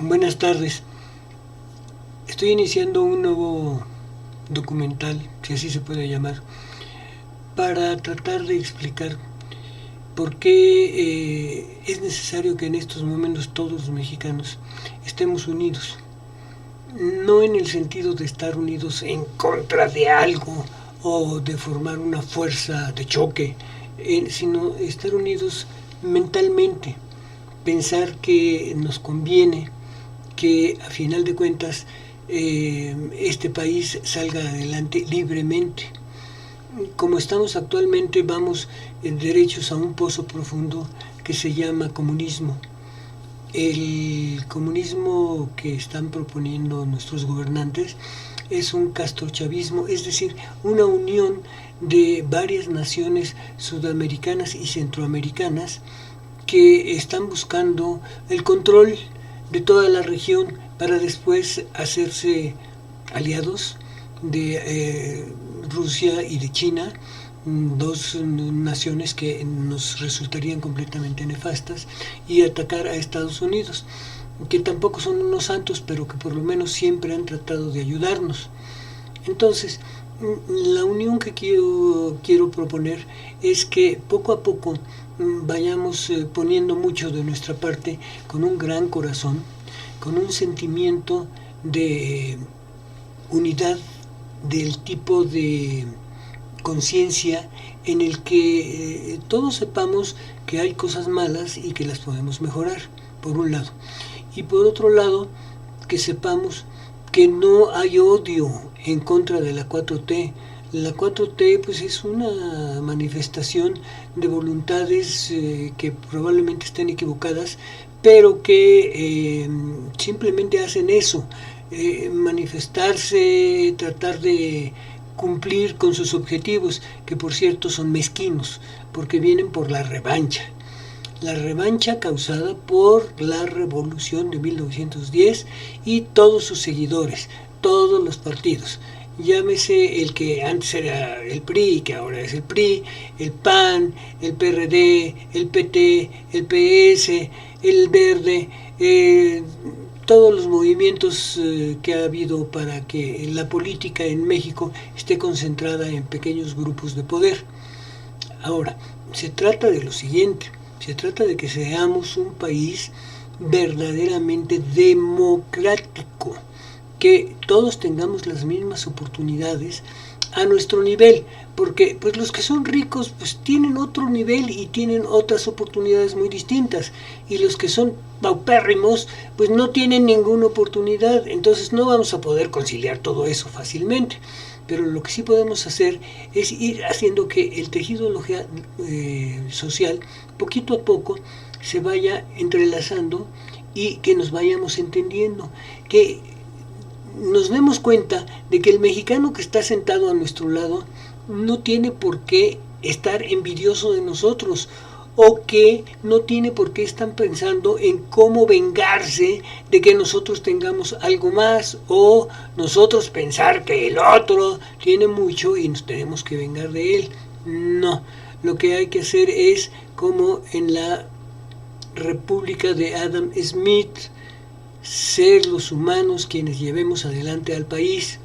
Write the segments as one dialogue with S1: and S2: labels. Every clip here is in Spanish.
S1: Buenas tardes. Estoy iniciando un nuevo documental, si así se puede llamar, para tratar de explicar por qué es necesario que en estos momentos todos los mexicanos estemos unidos. No en el sentido de estar unidos en contra de algo o de formar una fuerza de choque, sino estar unidos mentalmente, pensar que nos conviene que a final de cuentas este país salga adelante libremente. Como estamos actualmente, vamos derechos a un pozo profundo que se llama comunismo. El comunismo que están proponiendo nuestros gobernantes es un castrochavismo, es decir, una unión de varias naciones sudamericanas y centroamericanas que están buscando el control de toda la región para después hacerse aliados de Rusia y de China, dos naciones que nos resultarían completamente nefastas, y atacar a Estados Unidos, que tampoco son unos santos, pero que por lo menos siempre han tratado de ayudarnos. Entonces, la unión que quiero proponer es que poco a poco vayamos poniendo mucho de nuestra parte con un gran corazón, con un sentimiento de unidad del tipo de conciencia en el que todos sepamos que hay cosas malas y que las podemos mejorar, por un lado. Y por otro lado, que sepamos que no hay odio en contra de la 4T. La 4T pues es una manifestación de voluntades que probablemente estén equivocadas, pero que simplemente hacen eso, manifestarse, tratar de cumplir con sus objetivos, que por cierto son mezquinos, porque vienen por la revancha causada por la revolución de 1910 y todos sus seguidores, todos los partidos. Llámese el que antes era el PRI, que ahora es el PRI, el PAN, el PRD, el PT, el PS, el Verde, todos los movimientos que ha habido para que la política en México esté concentrada en pequeños grupos de poder. Ahora, se trata de lo siguiente, se trata de que seamos un país verdaderamente democrático, que todos tengamos las mismas oportunidades a nuestro nivel, porque pues los que son ricos pues tienen otro nivel y tienen otras oportunidades muy distintas, y los que son paupérrimos pues no tienen ninguna oportunidad. Entonces no vamos a poder conciliar todo eso fácilmente, pero lo que sí podemos hacer es ir haciendo que el tejido social poquito a poco se vaya entrelazando y que nos vayamos entendiendo, que nos demos cuenta de que el mexicano que está sentado a nuestro lado no tiene por qué estar envidioso de nosotros, o que no tiene por qué estar pensando en cómo vengarse de que nosotros tengamos algo más, o nosotros pensar que el otro tiene mucho y nos tenemos que vengar de él. No, lo que hay que hacer es como en la República de Adam Smith, ser los humanos quienes llevemos adelante al país.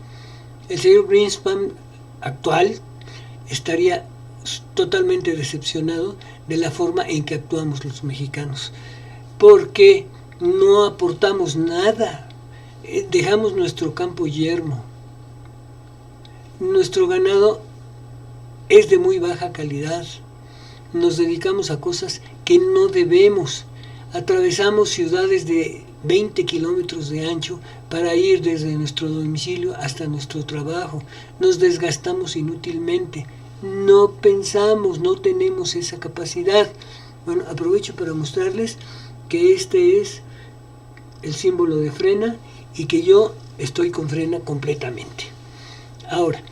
S1: El señor Greenspan actual estaría totalmente decepcionado de la forma en que actuamos los mexicanos, porque no aportamos nada, dejamos nuestro campo yermo, nuestro ganado es de muy baja calidad, nos dedicamos a cosas que no debemos, atravesamos ciudades de 20 kilómetros de ancho para ir desde nuestro domicilio hasta nuestro trabajo, nos desgastamos inútilmente, no pensamos, no tenemos esa capacidad. Bueno, aprovecho para mostrarles que este es el símbolo de Frena y que yo estoy con Frena completamente. Ahora,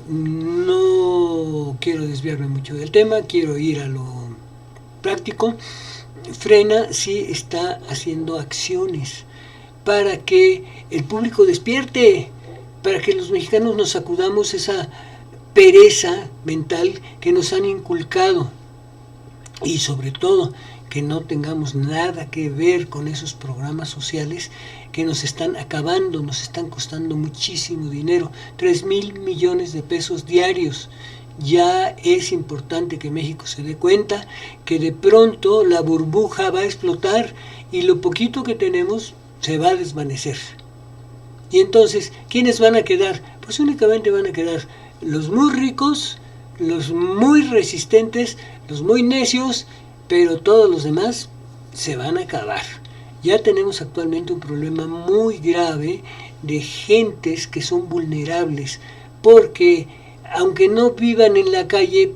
S1: no quiero desviarme mucho del tema, quiero ir a lo práctico. Frena sí está haciendo acciones para que el público despierte, para que los mexicanos nos sacudamos esa pereza mental que nos han inculcado, y sobre todo que no tengamos nada que ver con esos programas sociales que nos están acabando, nos están costando muchísimo dinero, 3,000 millones de pesos diarios. Ya es importante que México se dé cuenta que de pronto la burbuja va a explotar y lo poquito que tenemos se va a desvanecer. Y entonces, ¿quiénes van a quedar? Pues únicamente van a quedar los muy ricos, los muy resistentes, los muy necios, pero todos los demás se van a acabar. Ya tenemos actualmente un problema muy grave de gentes que son vulnerables, porque aunque no vivan en la calle,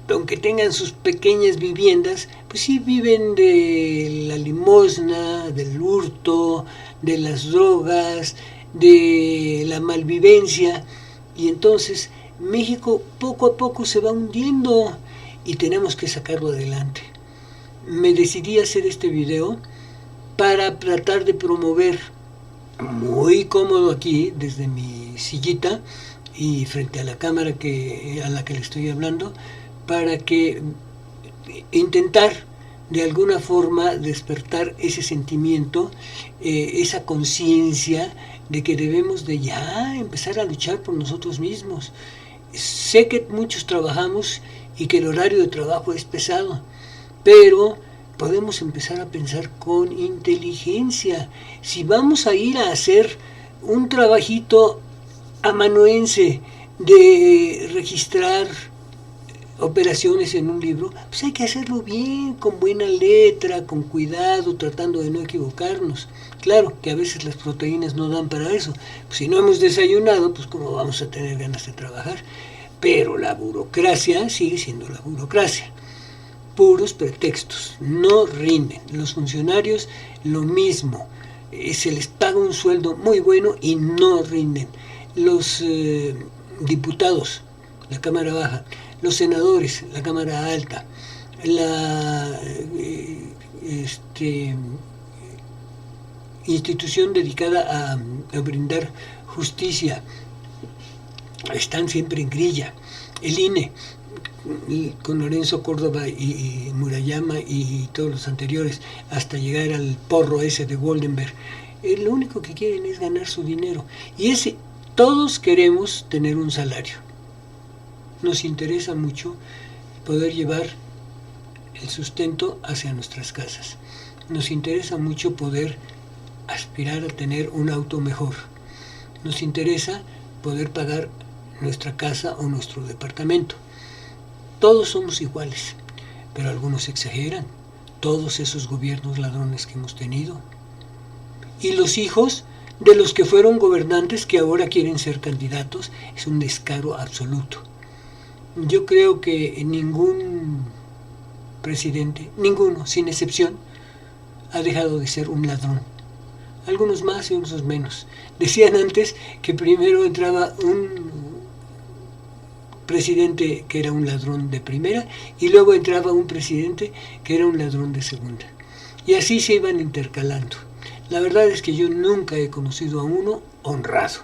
S1: aunque tengan sus pequeñas viviendas, pues sí viven de la limosna, del hurto, de las drogas, de la malvivencia, y entonces México poco a poco se va hundiendo y tenemos que sacarlo adelante. Me decidí a hacer este video para tratar de promover, muy cómodo aquí desde mi sillita y frente a la cámara a la que le estoy hablando, para que intentar de alguna forma despertar ese sentimiento, esa conciencia de que debemos de ya empezar a luchar por nosotros mismos. Sé que muchos trabajamos y que el horario de trabajo es pesado, pero podemos empezar a pensar con inteligencia. Si vamos a ir a hacer un trabajito amanuense de registrar operaciones en un libro, pues hay que hacerlo bien, con buena letra, con cuidado, tratando de no equivocarnos. Claro que a veces las proteínas no dan para eso. Pues si no hemos desayunado, pues cómo vamos a tener ganas de trabajar. Pero la burocracia sigue siendo la burocracia. Puros pretextos, no rinden. Los funcionarios lo mismo, se les paga un sueldo muy bueno y no rinden. Los diputados, la Cámara Baja, los senadores, la Cámara Alta, la institución dedicada a brindar justicia, están siempre en grilla. El INE, con Lorenzo Córdoba y Murayama y todos los anteriores, hasta llegar al porro ese de Goldenberg, lo único que quieren es ganar su dinero. Y todos queremos tener un salario. Nos interesa mucho poder llevar el sustento hacia nuestras casas. Nos interesa mucho poder aspirar a tener un auto mejor. Nos interesa poder pagar nuestra casa o nuestro departamento. Todos somos iguales, pero algunos exageran. Todos esos gobiernos ladrones que hemos tenido. Y los hijos de los que fueron gobernantes que ahora quieren ser candidatos, es un descaro absoluto. Yo creo que ningún presidente, ninguno, sin excepción, ha dejado de ser un ladrón. Algunos más y otros menos. Decían antes que primero entraba un presidente que era un ladrón de primera y luego entraba un presidente que era un ladrón de segunda. Y así se iban intercalando. La verdad es que yo nunca he conocido a uno honrado.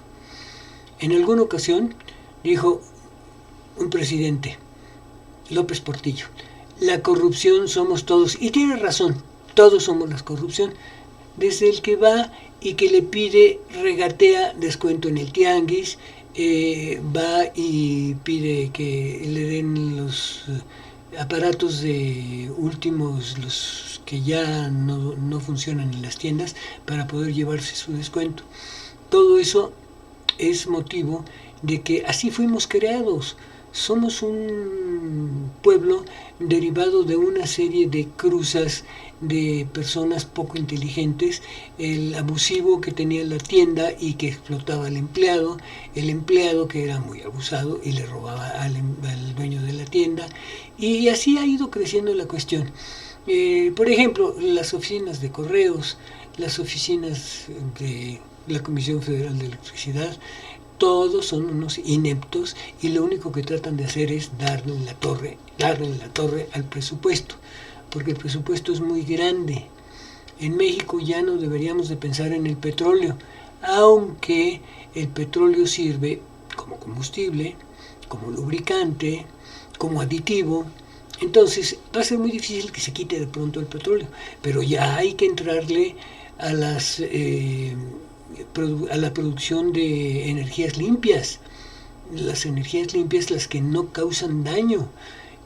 S1: En alguna ocasión dijo un presidente, López Portillo, la corrupción somos todos, y tiene razón, todos somos la corrupción, desde el que va y que le pide, regatea descuento en el tianguis, va y pide que le den los aparatos de últimos, los que ya no funcionan en las tiendas, para poder llevarse su descuento. Todo eso es motivo de que así fuimos creados. Somos un pueblo derivado de una serie de cruzas de personas poco inteligentes, el abusivo que tenía la tienda y que explotaba al empleado, el empleado que era muy abusado y le robaba al dueño de la tienda, y así ha ido creciendo la cuestión. Por ejemplo, las oficinas de correos, las oficinas de la Comisión Federal de Electricidad, todos son unos ineptos y lo único que tratan de hacer es darle en la torre al presupuesto, porque el presupuesto es muy grande. En México ya no deberíamos de pensar en el petróleo, aunque el petróleo sirve como combustible, como lubricante, como aditivo, Entonces va a ser muy difícil que se quite de pronto el petróleo, pero ya hay que entrarle a a la producción de energías limpias, las energías limpias, las que no causan daño.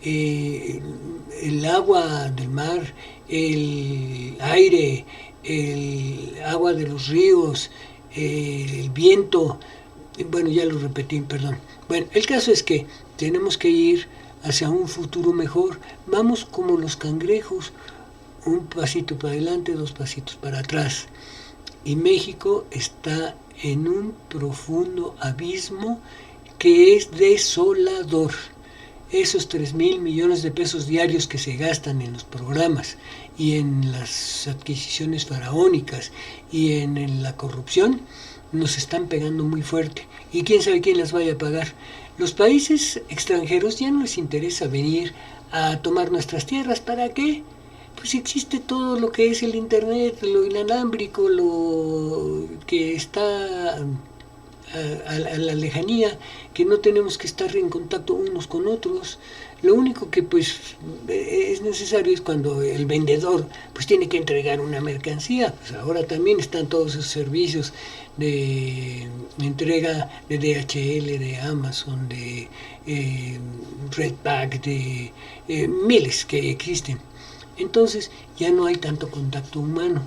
S1: El agua del mar, el aire, el agua de los ríos, el viento, bueno, ya lo repetí, perdón. Bueno, el caso es que tenemos que ir hacia un futuro mejor. Vamos como los cangrejos, un pasito para adelante, dos pasitos para atrás. Y México está en un profundo abismo que es desolador. Esos 3,000 millones de pesos diarios que se gastan en los programas y en las adquisiciones faraónicas y en la corrupción nos están pegando muy fuerte. Y quién sabe quién las vaya a pagar. Los países extranjeros ya no les interesa venir a tomar nuestras tierras. ¿Para qué? Pues existe todo lo que es el internet, lo inalámbrico, lo que está a la lejanía, que no tenemos que estar en contacto unos con otros. Lo único que pues es necesario es cuando el vendedor pues tiene que entregar una mercancía. Pues ahora también están todos esos servicios de entrega de DHL, de Amazon, de Redpack, de miles que existen. Entonces ya no hay tanto contacto humano.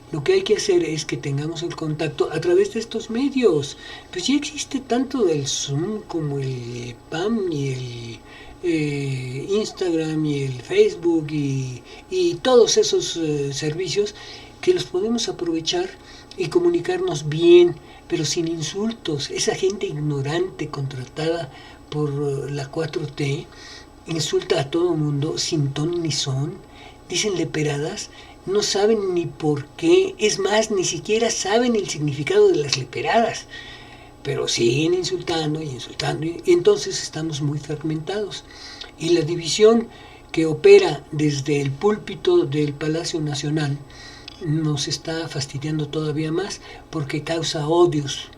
S1: Lo que hay que hacer es que tengamos el contacto a través de estos medios. Pues ya existe tanto el Zoom como el PAM y el Instagram y el Facebook y todos esos servicios que los podemos aprovechar y comunicarnos bien, pero sin insultos. Esa gente ignorante contratada por la 4T insulta a todo mundo sin ton ni son, dicen leperadas, no saben ni por qué, es más, ni siquiera saben el significado de las leperadas, pero siguen insultando y insultando, y entonces estamos muy fragmentados. Y la división que opera desde el púlpito del Palacio Nacional nos está fastidiando todavía más porque causa odios.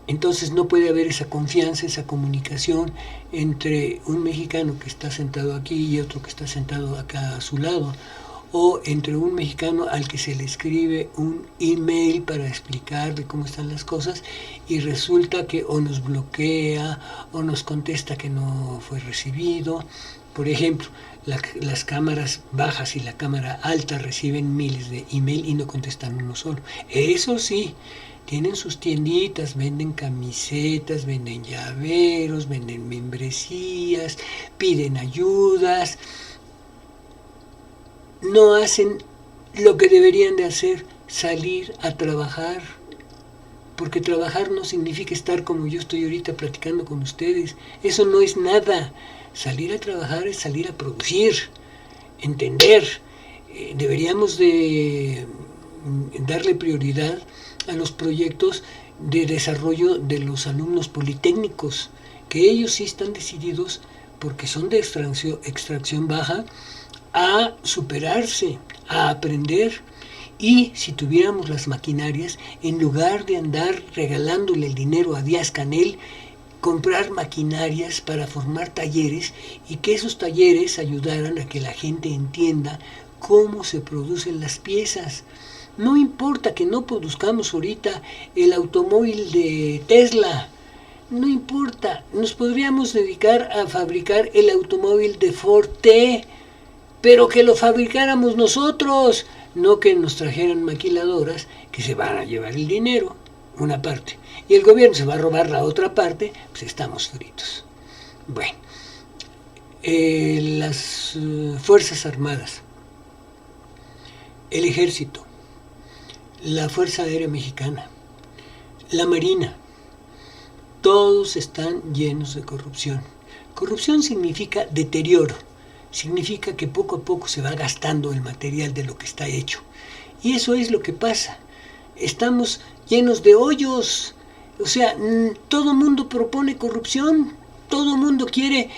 S1: Entonces no puede haber esa confianza, esa comunicación entre un mexicano que está sentado aquí y otro que está sentado acá a su lado, o entre un mexicano al que se le escribe un email para explicarle cómo están las cosas y resulta que o nos bloquea o nos contesta que no fue recibido. Por ejemplo, las cámaras bajas y la cámara alta reciben miles de email y no contestan uno solo. Eso sí, tienen sus tienditas, venden camisetas, venden llaveros, venden membresías, piden ayudas. No hacen lo que deberían de hacer, salir a trabajar, porque trabajar no significa estar como yo estoy ahorita platicando con ustedes. Eso no es nada. Salir a trabajar es salir a producir, entender. Deberíamos de darle prioridad a los proyectos de desarrollo de los alumnos politécnicos, que ellos sí están decididos, porque son de extracción baja, a superarse, a aprender. Y si tuviéramos las maquinarias, en lugar de andar regalándole el dinero a Díaz Canel, comprar maquinarias para formar talleres y que esos talleres ayudaran a que la gente entienda cómo se producen las piezas. No importa que no produzcamos ahorita el automóvil de Tesla, no importa, nos podríamos dedicar a fabricar el automóvil de Ford T, pero que lo fabricáramos nosotros, no que nos trajeran maquiladoras que se van a llevar el dinero, una parte, y el gobierno se va a robar la otra parte, pues estamos fritos. Bueno, las Fuerzas Armadas, el Ejército, la Fuerza Aérea Mexicana, la Marina, todos están llenos de corrupción. Corrupción significa deterioro, significa que poco a poco se va gastando el material de lo que está hecho. Y eso es lo que pasa. Estamos llenos de hoyos. O sea, todo mundo propone corrupción. Todo mundo quiere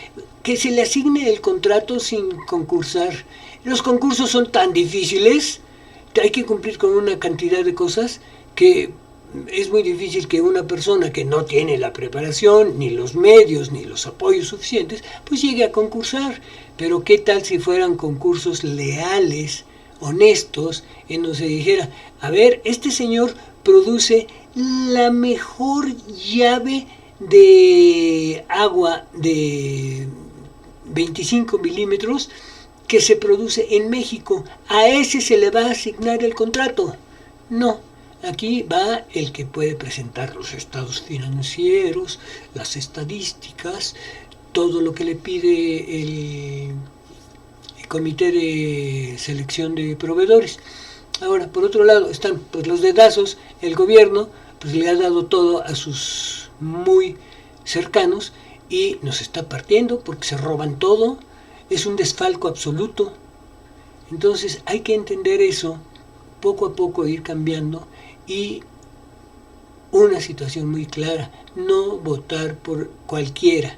S1: que se le asigne el contrato sin concursar. Los concursos son tan difíciles, hay que cumplir con una cantidad de cosas que es muy difícil que una persona que no tiene la preparación, ni los medios, ni los apoyos suficientes, pues llegue a concursar. Pero ¿qué tal si fueran concursos leales, honestos, en donde se dijera, a ver, este señor produce la mejor llave de agua de 25 milímetros que se produce en México, a ese se le va a asignar el contrato? No, aquí va el que puede presentar los estados financieros, las estadísticas, todo lo que le pide el comité de selección de proveedores. Ahora, por otro lado, están pues los dedazos, el gobierno pues le ha dado todo a sus muy cercanos y nos está partiendo porque se roban todo, es un desfalco absoluto. Entonces hay que entender eso, poco a poco ir cambiando y una situación muy clara, no votar por cualquiera.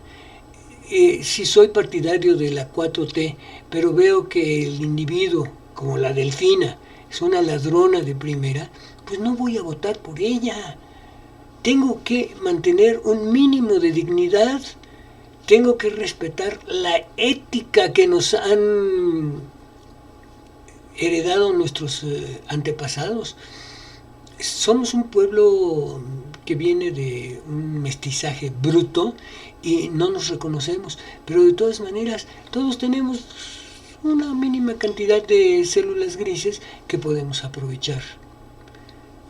S1: Si soy partidario de la 4T, pero veo que el individuo, como la Delfina, es una ladrona de primera, pues no voy a votar por ella. Tengo que mantener un mínimo de dignidad, tengo que respetar la ética que nos han heredado nuestros antepasados. Somos un pueblo que viene de un mestizaje bruto y no nos reconocemos, pero de todas maneras todos tenemos una mínima cantidad de células grises que podemos aprovechar.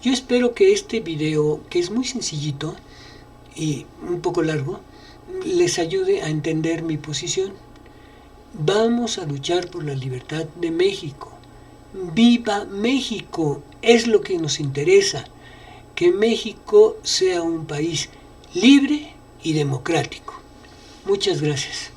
S1: Yo espero que este video, que es muy sencillito y un poco largo, les ayude a entender mi posición. Vamos a luchar por la libertad de México. ¡Viva México! Es lo que nos interesa, que México sea un país libre y democrático. Muchas gracias.